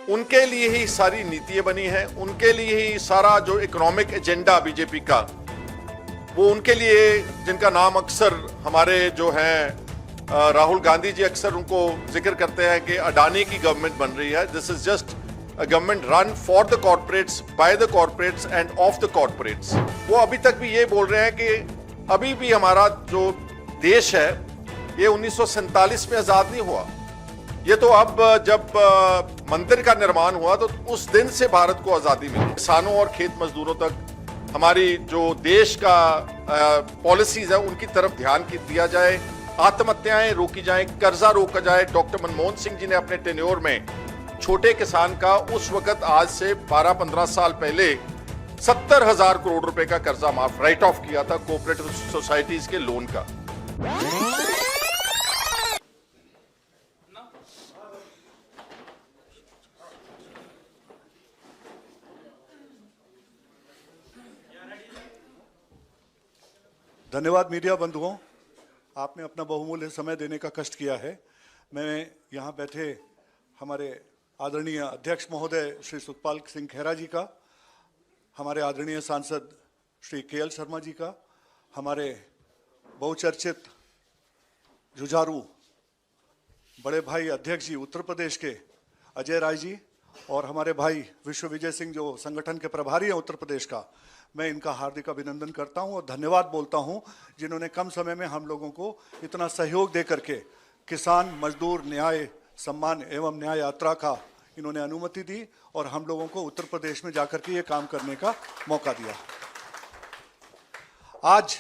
उनके लिए ही सारी नीतियां बनी हैं, उनके लिए ही सारा जो इकोनॉमिक एजेंडा बीजेपी का, वो उनके लिए, जिनका नाम अक्सर हमारे जो हैं राहुल गांधी जी अक्सर उनको जिक्र करते हैं कि अडानी की गवर्नमेंट बन रही है। This is just a government run for the corporates, by the corporates and of the corporates. वो अभी तक भी ये बोल रहे हैं कि अभी भी हमारा जो देश है ये 1947 में आजाद नहीं हुआ। ये तो अब जब मंदिर का निर्माण हुआ तो उस दिन से भारत को आजादी मिली। किसानों और खेत मजदूरों तक हमारी जो देश का पॉलिसीज है उनकी तरफ ध्यान दिया जाए, आत्महत्याएं रोकी जाएं, कर्जा रोका जाए। डॉक्टर मनमोहन सिंह जी ने अपने टेन्योर में छोटे किसान का उस वक्त आज से 12-15 साल पहले 70,000 करोड़ रुपए का कर्जा माफ, राइट ऑफ किया था कोऑपरेटिव सोसाइटीज के लोन का। धन्यवाद मीडिया बंधुओं, आपने अपना बहुमूल्य समय देने का कष्ट किया है। मैं यहाँ बैठे हमारे आदरणीय अध्यक्ष महोदय श्री सुखपाल सिंह खेरा जी का, हमारे आदरणीय सांसद श्री केएल शर्मा जी का, हमारे बहुचर्चित जुझारू बड़े भाई अध्यक्ष जी उत्तर प्रदेश के अजय राय जी, और हमारे भाई विश्व विजय सिंह जो संगठन के प्रभारी हैं उत्तर प्रदेश का, मैं इनका हार्दिक अभिनंदन करता हूं और धन्यवाद बोलता हूं जिन्होंने कम समय में हम लोगों को इतना सहयोग दे करके किसान मजदूर न्याय सम्मान एवं न्याय यात्रा का इन्होंने अनुमति दी और हम लोगों को उत्तर प्रदेश में जाकर के ये काम करने का मौका दिया। आज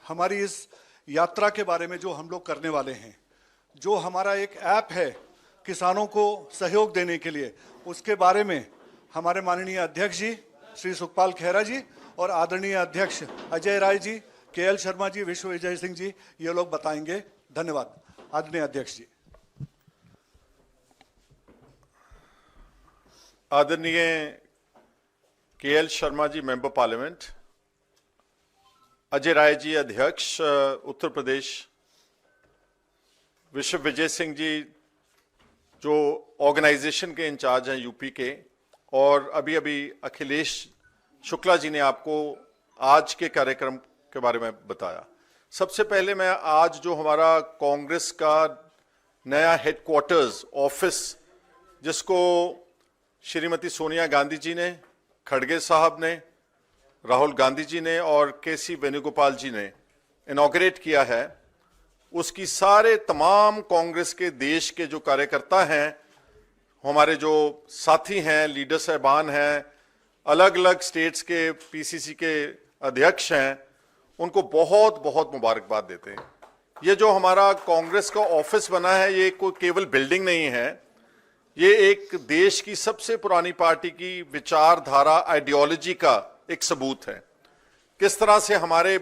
हमारी इस यात्रा के बारे में जो हम लोग करने वाले हैं, जो हमारा एक ऐप है किसानों को सहयोग देने के लिए, उसके बारे में हमारे माननीय अध्यक्ष जी श्री सुखपाल खेरा जी और आदरणीय अध्यक्ष अजय राय जी, केएल शर्मा जी, विश्व विजय सिंह जी, ये लोग बताएंगे। धन्यवाद आदरणीय अध्यक्ष जी। आदरणीय KL Sharma ji member parliament, Ajay Rai ji अध्यक्ष उत्तर प्रदेश, विश्व विजय सिंह जी जो ऑर्गेनाइजेशन के इंचार्ज हैं यूपी के, और अभी अभी अखिलेश शुक्ला जी ने आपको आज के कार्यक्रम के बारे में बताया। सबसे पहले मैं आज जो हमारा कांग्रेस का नया हेडक्वार्टर्स ऑफिस, जिसको श्रीमती सोनिया गांधी जी ने, खड़गे साहब ने, राहुल गांधी जी ने और केसी वेणुगोपाल जी ने इनॉग्रेट किया है, उसकी सारे तमाम कांग्रेस के देश के जो कार्यकर्ता हैं, हमारे जो साथी हैं, लीडर साहबान हैं, अलग अलग स्टेट्स के पीसीसी के अध्यक्ष हैं, उनको बहुत बहुत मुबारकबाद देते हैं। ये जो हमारा कांग्रेस का ऑफिस बना है, ये कोई केवल बिल्डिंग नहीं है, ये एक देश की सबसे पुरानी पार्टी की विचारधारा, आइडियोलॉजी का एक सबूत है। किस तरह से हमारे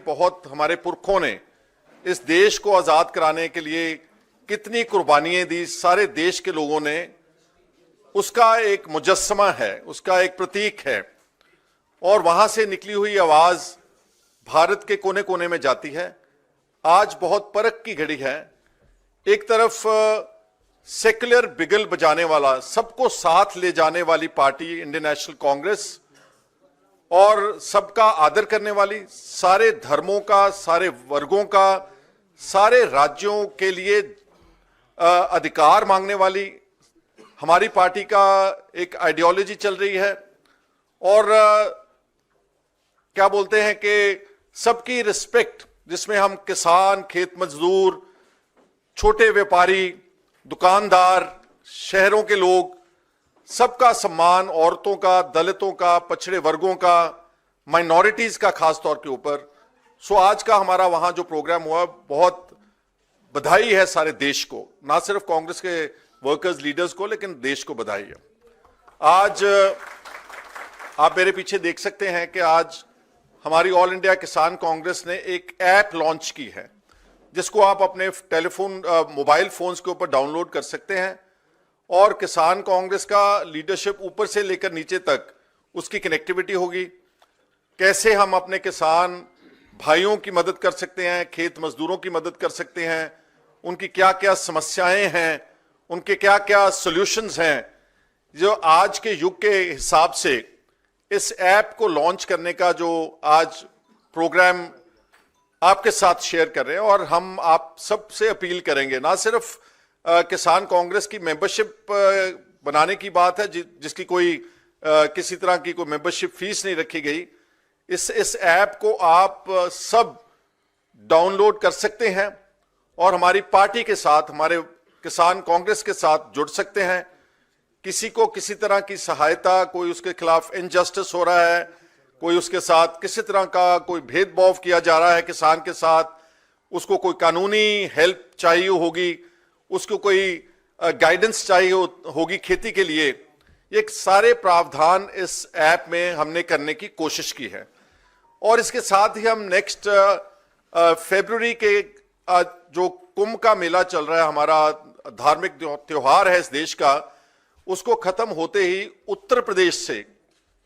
पुरखों ने इस देश को आजाद कराने के लिए कितनी कुर्बानियां दी, सारे देश के लोगों ने, उसका एक मुजस्समा है, उसका एक प्रतीक है। और वहां से निकली हुई आवाज भारत के कोने कोने में जाती है। आज बहुत परख की घड़ी है। एक तरफ सेक्युलर बिगल बजाने वाला, सबको साथ ले जाने वाली पार्टी इंडियन नेशनल कांग्रेस, और सबका आदर करने वाली, सारे धर्मों का, सारे वर्गों का, सारे राज्यों के लिए अधिकार मांगने वाली हमारी पार्टी का एक आइडियोलॉजी चल रही है। और क्या बोलते हैं कि सबकी रिस्पेक्ट, जिसमें हम किसान, खेत मजदूर, छोटे व्यापारी, दुकानदार, शहरों के लोग, सबका सम्मान, औरतों का, दलितों का, पछड़े वर्गों का, माइनॉरिटीज का खास तौर के ऊपर। सो आज का हमारा वहां जो प्रोग्राम हुआ, बहुत बधाई है सारे देश को, ना सिर्फ कांग्रेस के वर्कर्स लीडर्स को, लेकिन देश को बधाई है। आज आप मेरे पीछे देख सकते हैं कि आज हमारी ऑल इंडिया किसान कांग्रेस ने एक ऐप लॉन्च की है, जिसको आप अपने टेलीफोन, मोबाइल फोन्स के ऊपर डाउनलोड कर सकते हैं, और किसान कांग्रेस का लीडरशिप ऊपर से लेकर नीचे तक उसकी कनेक्टिविटी होगी। कैसे हम अपने किसान भाइयों की मदद कर सकते हैं, खेत मजदूरों की मदद कर सकते हैं, उनकी क्या क्या समस्याएं हैं, उनके क्या क्या सॉल्यूशंस हैं, जो आज के युग के हिसाब से इस ऐप को लॉन्च करने का जो आज प्रोग्राम आपके साथ शेयर कर रहे हैं, और हम आप सबसे अपील करेंगे, ना सिर्फ किसान कांग्रेस की मेंबरशिप बनाने की बात है जिसकी कोई किसी तरह की कोई मेंबरशिप फीस नहीं रखी गई। इस ऐप को आप सब डाउनलोड कर सकते हैं और हमारी पार्टी के साथ, हमारे किसान कांग्रेस के साथ जुड़ सकते हैं। किसी को किसी तरह की सहायता, कोई उसके खिलाफ इनजस्टिस हो रहा है, कोई उसके साथ किसी तरह का कोई भेदभाव किया जा रहा है किसान के साथ, उसको कोई कानूनी हेल्प चाहिए होगी, उसको कोई गाइडेंस चाहिए होगी खेती के लिए, ये सारे प्रावधान इस ऐप में हमने करने की कोशिश की है। और इसके साथ ही हम नेक्स्ट फरवरी के जो कुंभ का मेला चल रहा है, हमारा धार्मिक त्योहार है इस देश का, उसको खत्म होते ही उत्तर प्रदेश से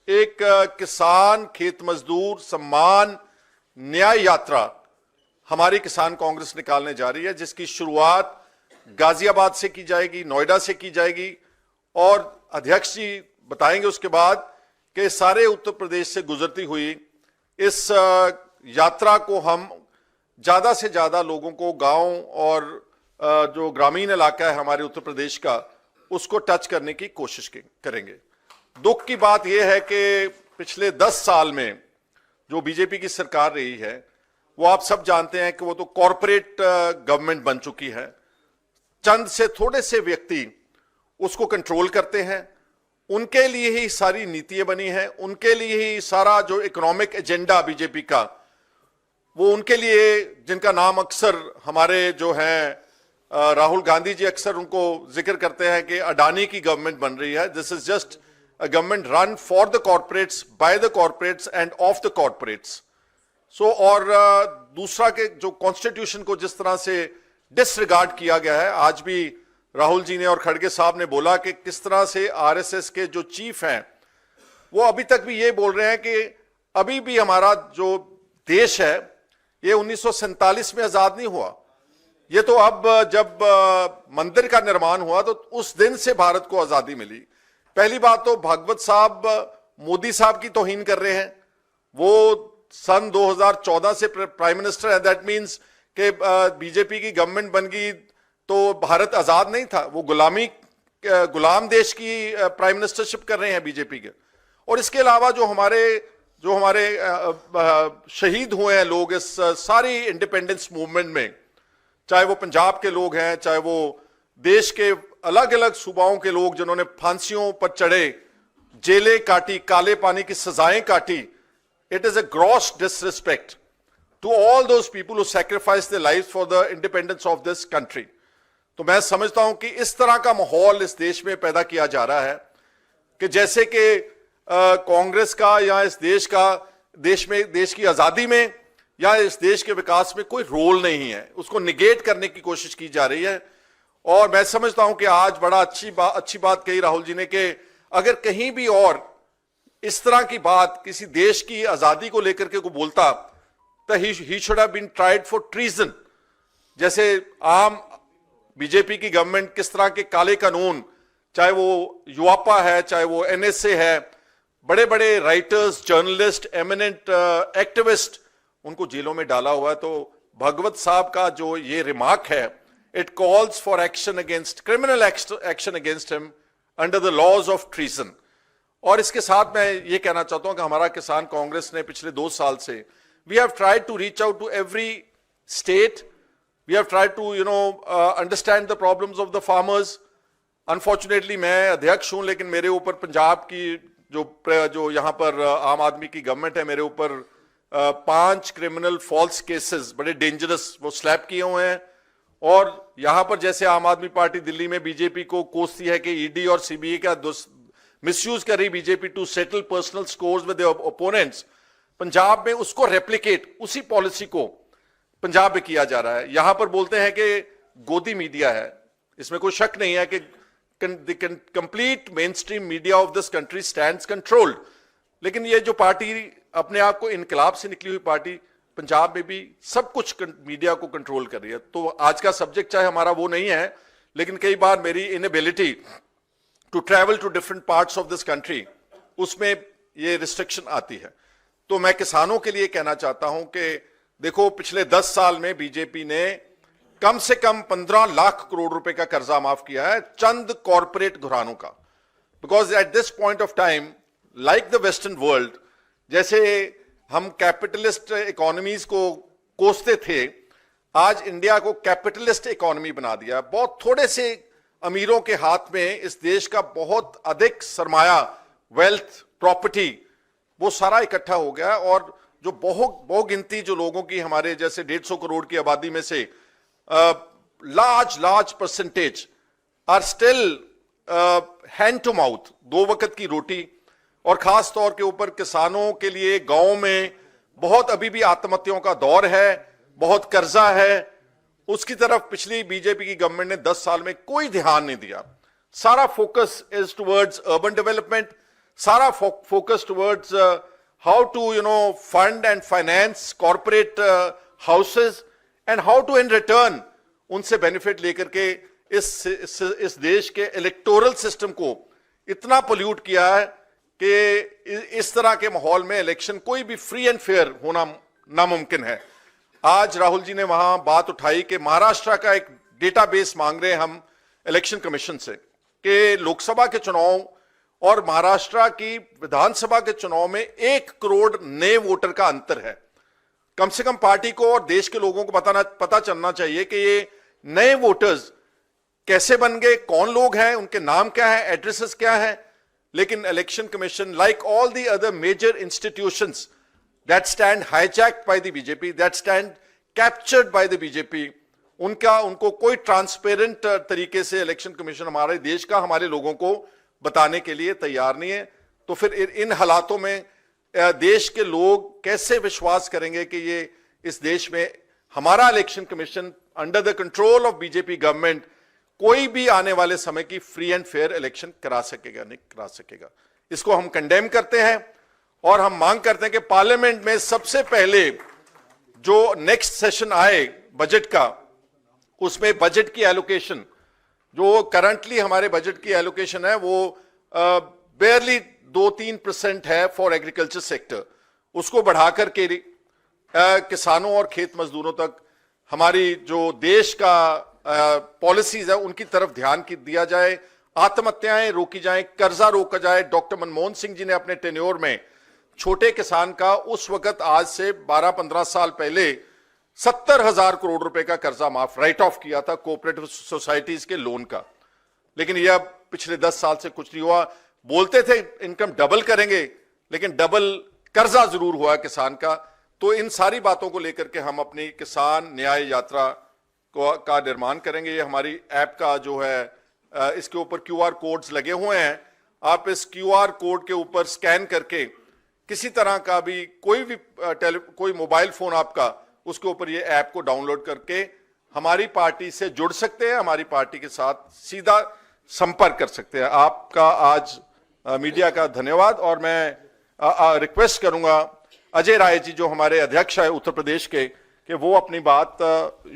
एक किसान खेत मजदूर सम्मान न्याय यात्रा हमारी किसान कांग्रेस निकालने जा रही है, जिसकी शुरुआत गाजियाबाद से की जाएगी, नोएडा से की जाएगी, और अध्यक्ष जी बताएंगे उसके बाद कि सारे उत्तर प्रदेश से गुजरती हुई इस यात्रा को हम ज्यादा से ज्यादा लोगों को, गांव और जो ग्रामीण इलाका है हमारे उत्तर प्रदेश का, उसको टच करने की कोशिश करेंगे। दुख की बात यह है कि पिछले 10 साल में जो बीजेपी की सरकार रही है, वो आप सब जानते हैं कि वो तो कॉरपोरेट गवर्नमेंट बन चुकी है। चंद से थोड़े से व्यक्ति उसको कंट्रोल करते हैं, उनके लिए ही सारी नीतियां बनी हैं, उनके लिए ही सारा जो इकोनॉमिक एजेंडा बीजेपी का, वो उनके लिए, जिनका नाम अक्सर हमारे जो हैं राहुल गांधी जी अक्सर उनको जिक्र करते हैं कि अडानी की गवर्नमेंट बन रही है। This is just a government run for the corporates, by the corporates and of the corporates. So और दूसरा के जो कॉन्स्टिट्यूशन को जिस तरह से डिसरिगार्ड किया गया है, आज भी राहुल जी ने और खड़गे साहब ने बोला कि किस तरह से आरएसएस के जो चीफ हैं वो अभी तक भी ये बोल रहे हैं कि अभी भी हमारा जो देश है ये 1947 में आजाद नहीं हुआ, ये तो अब जब मंदिर का निर्माण हुआ तो उस दिन से भारत को आजादी मिली। पहली बात तो भागवत साहब मोदी साहब की तौहीन कर रहे हैं, वो सन 2014 से प्राइम मिनिस्टर है, दैट मींस कि बीजेपी की गवर्नमेंट बन गई तो भारत आजाद नहीं था, वो गुलाम देश की प्राइम मिनिस्टरशिप कर रहे हैं बीजेपी के। और इसके अलावा जो हमारे शहीद हुए हैं लोग इस सारी इंडिपेंडेंस मूवमेंट में, चाहे वो पंजाब के लोग हैं, चाहे वो देश के अलग अलग सूबाओं के लोग जिन्होंने फांसियों पर चढ़े, जेलें काटी, काले पानी की सजाएं काटी, it is a gross disrespect to all those people who sacrifice their lives for the independence of this country. तो मैं समझता हूं कि इस तरह का माहौल इस देश में पैदा किया जा रहा है कि जैसे कि कांग्रेस का या इस देश का, देश की आजादी में या इस देश के विकास में कोई रोल नहीं है, उसको निगेट करने की कोशिश की जा रही है। और मैं समझता हूं कि आज बड़ा अच्छी बात कही राहुल जी ने कि अगर कहीं भी और इस तरह की बात किसी देश की आजादी को लेकर के को बोलता तो ही should have been tried for treason. जैसे आम बीजेपी की गवर्नमेंट किस तरह के काले कानून, चाहे वो युवापा है, चाहे वो एनएसए है, बड़े बड़े राइटर्स, जर्नलिस्ट, एमिनेंट एक्टिविस्ट, उनको जेलों में डाला हुआ है। तो भगवत साहब का जो ये रिमार्क है, it calls for action against, criminal action against him under the laws of treason. और इसके साथ मैं ये कहना चाहता हूं कि हमारा किसान कांग्रेस ने पिछले 2 साल से we have tried to reach out to every state, we have tried to understand the problems of the farmers. Unfortunately मैं अध्यक्ष हूं, लेकिन मेरे ऊपर पंजाब की जो यहां पर आम आदमी की गवर्नमेंट है, मेरे ऊपर 5 क्रिमिनल फॉल्स केसेस बड़े डेंजरस वो स्लैप किए हुए हैं। और यहां पर जैसे आम आदमी पार्टी दिल्ली में बीजेपी को कोसती है कि ईडी और सीबीआई का मिसयूज कर रही BJP to settle personal scores with opponents, Punjab में उसको रेप्लिकेट, उसी पॉलिसी को पंजाब में किया जा रहा है। यहां पर बोलते हैं कि गोदी मीडिया है, इसमें कोई शक नहीं है कि complete main stream media of this country stands controlled. लेकिन ये जो पार्टी अपने आप को इनकलाब से निकली हुई पार्टी पंजाब में भी सब कुछ मीडिया को कंट्रोल कर रही है। तो आज का सब्जेक्ट चाहे हमारा वो नहीं है, लेकिन कई बार मेरी inability to travel to different parts of this country, उसमें ये रिस्ट्रिक्शन आती है। तो मैं किसानों के लिए कहना चाहता हूं कि देखो, पिछले 10 साल में बीजेपी ने कम से कम 15 लाख करोड़ रुपए का कर्जा माफ किया है चंद कॉरपोरेट घरानों का। Because at this point of time, like the western world, जैसे हम कैपिटलिस्ट इकोनॉमीज को कोसते थे, आज इंडिया को कैपिटलिस्ट इकोनॉमी बना दिया। बहुत थोड़े से अमीरों के हाथ में इस देश का बहुत अधिक सरमाया, वेल्थ, प्रॉपर्टी, वो सारा इकट्ठा हो गया। और जो बहुगिनती जो लोगों की, हमारे जैसे 150 करोड़ की आबादी में से large percentage are still hand to mouth, 2 वक्त की रोटी। और खास तौर के ऊपर किसानों के लिए गांव में बहुत अभी भी आत्महत्याओं का दौर है, बहुत कर्जा है। उसकी तरफ पिछली बीजेपी की गवर्नमेंट ने 10 साल में कोई ध्यान नहीं दिया। सारा focus is towards urban development, सारा focus towards how to fund and finance corporate houses and how to in return उनसे बेनिफिट लेकर के इस देश के इलेक्टोरल सिस्टम को इतना पोल्यूट किया है कि इस तरह के माहौल में इलेक्शन कोई भी फ्री एंड फेयर होना नामुमकिन है। आज राहुल जी ने वहां बात उठाई कि महाराष्ट्र का एक डेटाबेस मांग रहे हैं हम इलेक्शन कमीशन से कि लोकसभा के चुनाव और महाराष्ट्र की विधानसभा के चुनाव में 1 करोड़ नए वोटर का अंतर है। कम से कम पार्टी को और देश के लोगों को पता चलना चाहिए कि ये नए वोटर्स कैसे बन गए, कौन लोग हैं, उनके नाम क्या है, एड्रेसेस क्या है। लेकिन election commission, like all the other major institutions that stand hijacked by the BJP, that stand captured by the BJP, उनको कोई ट्रांसपेरेंट तरीके से इलेक्शन कमीशन हमारे देश का, हमारे लोगों को बताने के लिए तैयार नहीं है। तो फिर इन हालातों में देश के लोग कैसे विश्वास करेंगे कि ये इस देश में हमारा election commission under the control of BJP government कोई भी आने वाले समय की फ्री एंड फेयर इलेक्शन करा सकेगा? नहीं करा सकेगा। इसको हम कंडेम करते हैं और हम मांग करते हैं कि पार्लियामेंट में सबसे पहले जो नेक्स्ट सेशन आए बजट का, उसमें बजट की एलोकेशन, जो करंटली हमारे बजट की एलोकेशन है वो बेयरली 2-3% है फॉर एग्रीकल्चर सेक्टर, उसको बढ़ाकर के किसानों और खेत मजदूरों तक हमारी जो देश का पॉलिसीज है उनकी तरफ ध्यान दिया जाए, आत्महत्याएं रोकी जाएं, कर्जा रोका जाए। डॉक्टर मनमोहन सिंह जी ने अपने टेन्योर में छोटे किसान का उस वक्त आज से 12-15 साल पहले 70,000 करोड़ रुपए का कर्जा माफ, राइट ऑफ किया था कोऑपरेटिव सोसाइटीज के लोन का। लेकिन यह अब पिछले 10 साल से कुछ नहीं हुआ। बोलते थे इनकम डबल करेंगे, लेकिन डबल कर्जा जरूर हुआ किसान का। तो इन सारी बातों को लेकर के हम अपनी किसान न्याय यात्रा का निर्माण करेंगे। ये हमारी ऐप का जो है, इसके ऊपर QR कोड्स लगे हुए हैं। आप इस QR कोड के ऊपर स्कैन करके किसी तरह का भी कोई मोबाइल फोन आपका, उसके ऊपर ये ऐप को डाउनलोड करके हमारी पार्टी से जुड़ सकते हैं, हमारी पार्टी के साथ सीधा संपर्क कर सकते हैं। आपका आज मीडिया का धन्यवाद। और मैं रिक्वेस्ट करूंगा अजय राय जी जो हमारे अध्यक्ष है उत्तर प्रदेश के, कि वो अपनी बात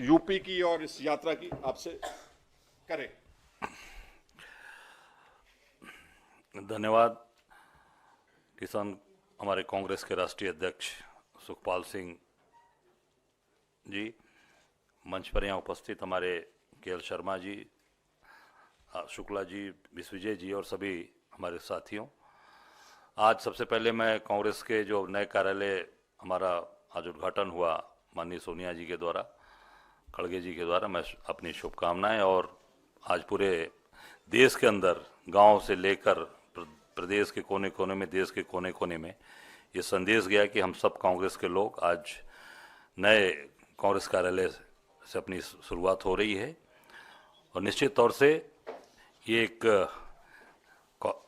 यूपी की और इस यात्रा की आपसे करें। धन्यवाद। किसान हमारे कांग्रेस के राष्ट्रीय अध्यक्ष सुखपाल सिंह जी, मंच पर यहाँ उपस्थित हमारे KL शर्मा जी, शुक्ला जी, विश्वजय जी और सभी हमारे साथियों। आज सबसे पहले मैं कांग्रेस के जो नए कार्यालय हमारा आज उद्घाटन हुआ माननीय सोनिया जी के द्वारा, खड़गे जी के द्वारा, मैं अपनी शुभकामनाएं और आज पूरे देश के अंदर गांव से लेकर प्रदेश के कोने कोने में, देश के कोने कोने में ये संदेश गया कि हम सब कांग्रेस के लोग आज नए कांग्रेस कार्यालय से अपनी शुरुआत हो रही है। और निश्चित तौर से ये एक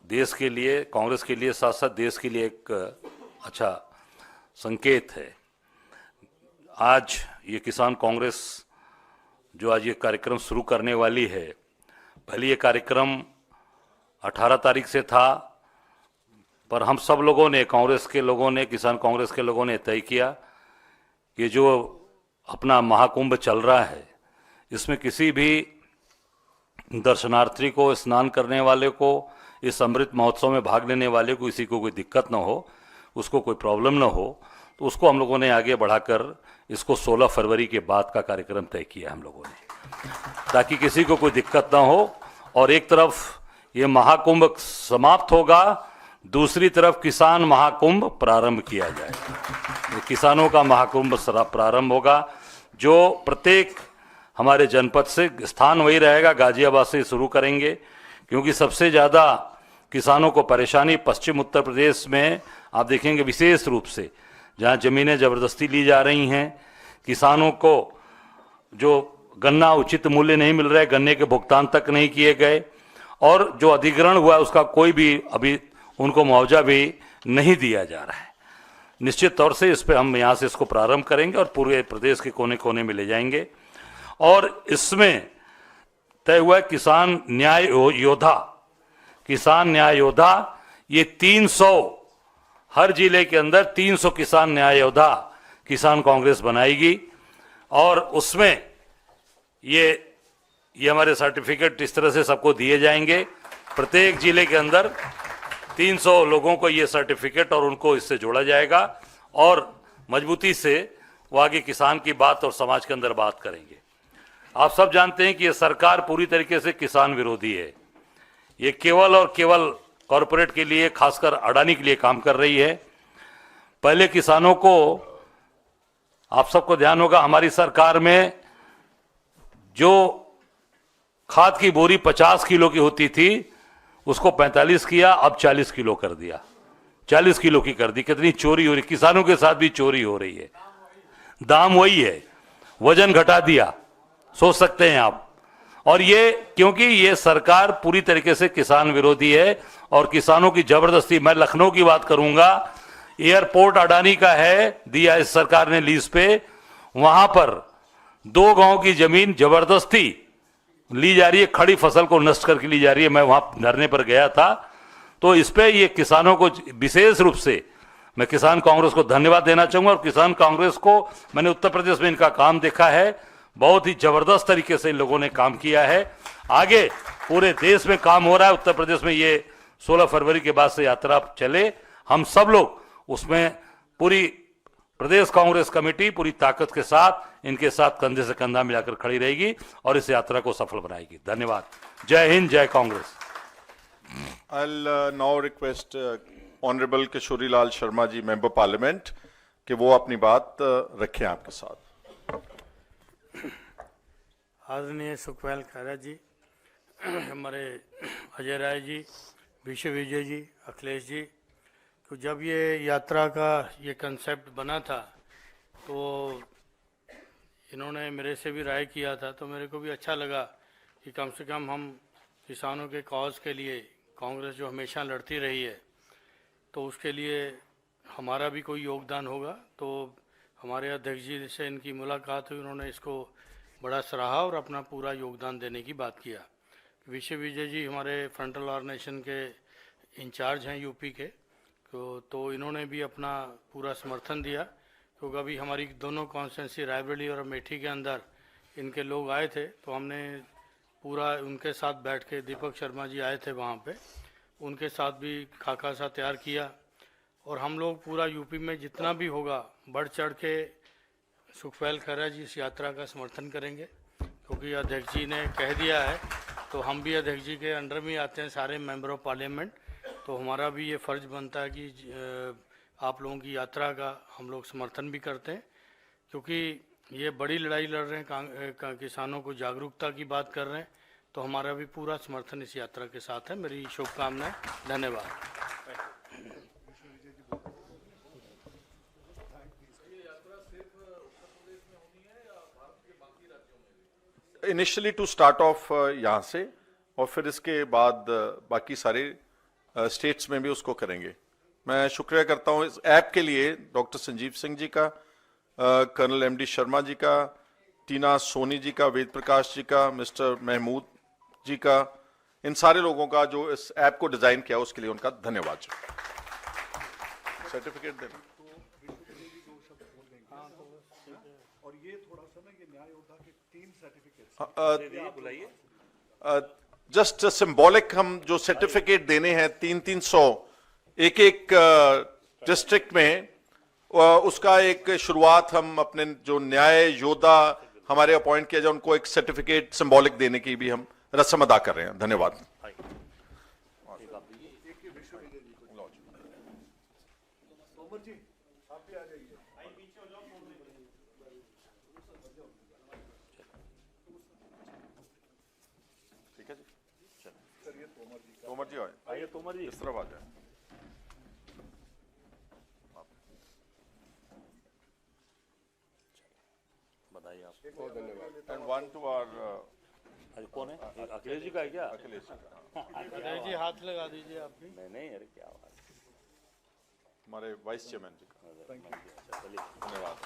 देश के लिए, कांग्रेस के लिए, साथ साथ देश के लिए एक अच्छा संकेत है। आज ये किसान कांग्रेस जो आज ये कार्यक्रम शुरू करने वाली है, पहले ये कार्यक्रम 18 तारीख से था, पर हम सब लोगों ने, कांग्रेस के लोगों ने, किसान कांग्रेस के लोगों ने तय किया कि जो अपना महाकुंभ चल रहा है, इसमें किसी भी दर्शनार्थी को, स्नान करने वाले को इस अमृत महोत्सव में भाग लेने वाले को किसी को कोई दिक्कत ना हो, उसको कोई प्रॉब्लम ना हो, तो उसको हम लोगों ने आगे बढ़ाकर इसको 16 फरवरी के बाद का कार्यक्रम तय किया हम लोगों ने, ताकि किसी को कोई दिक्कत ना हो। और एक तरफ ये महाकुंभ समाप्त होगा, दूसरी तरफ किसान महाकुंभ प्रारंभ किया जाएगा। ये किसानों का महाकुंभ प्रारंभ होगा, जो प्रत्येक हमारे जनपद से, स्थान वही रहेगा, गाजियाबाद से शुरू करेंगे, क्योंकि सबसे ज़्यादा किसानों को परेशानी पश्चिम उत्तर प्रदेश में आप देखेंगे, विशेष रूप से जहाँ ज़मीनें ज़बरदस्ती ली जा रही हैं, किसानों को जो गन्ना उचित मूल्य नहीं मिल रहा है, गन्ने के भुगतान तक नहीं किए गए, और जो अधिग्रहण हुआ उसका कोई भी अभी उनको मुआवजा भी नहीं दिया जा रहा है। निश्चित तौर से इस पर हम यहाँ से इसको प्रारंभ करेंगे और पूरे प्रदेश के कोने कोने में ले जाएंगे। और इसमें तय हुआ किसान न्याय योद्धा, किसान न्याय योद्धा, ये 300 हर जिले के अंदर 300 किसान न्याय योद्धा किसान कांग्रेस बनाएगी, और उसमें ये हमारे सर्टिफिकेट इस तरह से सबको दिए जाएंगे। प्रत्येक जिले के अंदर 300 लोगों को ये सर्टिफिकेट और उनको इससे जोड़ा जाएगा, और मजबूती से वो आगे किसान की बात और समाज के अंदर बात करेंगे। आप सब जानते हैं कि ये सरकार पूरी तरीके से किसान विरोधी है। ये केवल और केवल कॉरपोरेट के लिए, खासकर अडानी के लिए काम कर रही है। पहले किसानों को, आप सबको ध्यान होगा, हमारी सरकार में जो खाद की बोरी 50 किलो की होती थी उसको 45 किया, अब 40 किलो कर दिया, 40 किलो की कर दी। कितनी चोरी हो रही, किसानों के साथ भी चोरी हो रही है। दाम वही है, वजन घटा दिया, सोच सकते हैं आप। और ये क्योंकि ये सरकार पूरी तरीके से किसान विरोधी है और किसानों की जबरदस्ती, मैं लखनऊ की बात करूंगा, एयरपोर्ट अडानी का है, दिया इस सरकार ने लीज पे, वहां पर 2 गांव की जमीन जबरदस्ती ली जा रही है, खड़ी फसल को नष्ट करके ली जा रही है। मैं वहां धरने पर गया था, तो इस पे ये किसानों को विशेष रूप से मैं किसान कांग्रेस को धन्यवाद देना चाहूंगा। और किसान कांग्रेस को मैंने उत्तर प्रदेश में इनका काम देखा है, बहुत ही जबरदस्त तरीके से इन लोगों ने काम किया है। आगे पूरे देश में काम हो रहा है, उत्तर प्रदेश में ये 16 फरवरी के बाद से यात्रा चले, हम सब लोग उसमें, पूरी प्रदेश कांग्रेस कमेटी पूरी ताकत के साथ इनके साथ कंधे से कंधा मिलाकर खड़ी रहेगी और इस यात्रा को सफल बनाएगी। धन्यवाद। जय हिंद, जय Congress. I'll now request Honorable Kishori Lal Sharma ji, member parliament, कि वो अपनी बात रखें आपके साथ। आदरणीय सुखपाल खैरा जी, हमारे अजय राय जी, विश्व विजय जी, अखिलेश जी, तो जब ये यात्रा का ये कंसेप्ट बना था तो इन्होंने मेरे से भी राय किया था, तो मेरे को भी अच्छा लगा कि कम से कम हम किसानों के कॉज के लिए, कांग्रेस जो हमेशा लड़ती रही है, तो उसके लिए हमारा भी कोई योगदान होगा। तो हमारे अध्यक्ष जी से इनकी मुलाकात हुई, उन्होंने इसको बड़ा सराहा और अपना पूरा योगदान देने की बात किया। विश्व विजय जी हमारे फ्रंटल ऑर्गेनाइजेशन के इंचार्ज हैं यूपी के, तो इन्होंने भी अपना पूरा समर्थन दिया, क्योंकि अभी हमारी दोनों कॉन्स्टिट्यूंसी रायबरेली और अमेठी के अंदर इनके लोग आए थे, तो हमने पूरा उनके साथ बैठ के, दीपक शर्मा जी आए थे वहाँ पे, उनके साथ भी खाका सा तैयार किया। और हम लोग पूरा यूपी में जितना भी होगा बढ़ चढ़ के सुखपाल खैरा जी इस यात्रा का समर्थन करेंगे, क्योंकि अध्यक्ष जी ने कह दिया है, तो हम भी अध्यक्ष जी के अंडर में आते हैं, सारे मेंबर ऑफ पार्लियामेंट, तो हमारा भी ये फ़र्ज़ बनता है कि आप लोगों की यात्रा का हम लोग समर्थन भी करते हैं, क्योंकि ये बड़ी लड़ाई लड़ रहे हैं, किसानों को जागरूकता की बात कर रहे हैं, तो हमारा भी पूरा समर्थन इस यात्रा के साथ है। मेरी शुभकामनाएं। धन्यवाद। इनिशियली टू स्टार्ट ऑफ यहाँ से, और फिर इसके बाद बाकी सारे स्टेट्स में भी उसको करेंगे। मैं शुक्रिया करता हूँ इस ऐप के लिए डॉक्टर संजीव सिंह जी का, कर्नल एमडी शर्मा जी का, टीना सोनी जी का, वेद प्रकाश जी का, मिस्टर महमूद जी का, इन सारे लोगों का जो इस ऐप को डिजाइन किया उसके लिए उनका धन्यवाद। सर्टिफिकेट देना। और ये थोड़ा सा ना, ये न्याय योद्धा के 3 सर्टिफिकेट जस्ट सिंबॉलिक हम जो सर्टिफिकेट देने हैं 300 एक एक डिस्ट्रिक्ट में, उसका एक शुरुआत हम अपने जो न्याय योद्धा हमारे अपॉइंट किया जाए उनको एक सर्टिफिकेट सिंबॉलिक देने की भी हम रस्म अदा कर रहे हैं। धन्यवाद। ठीक है जी, चलिए तोमर जी आइए, तोमर जी इस तरफ आ जाए। बताइए आप। एंड वन टू आवर आज कौन है? अखिलेश जी का है क्या? अखिलेश जी का, अजय जी हाथ लगा दीजिए आप भी। नहीं नहीं, अरे क्या बात हमारे वाइस चेयरमैन जी का। चलिए। धन्यवाद,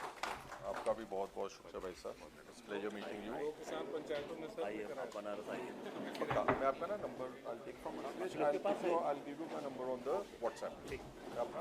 आपका भी बहुत बहुत शुक्रिया भाई साहब। It's pleasure meeting you. आइए आप बनारस आइए। पक्का मैं आपका ना number I take from Akhilesh, I give you my number on the WhatsApp. ठीक, आप ना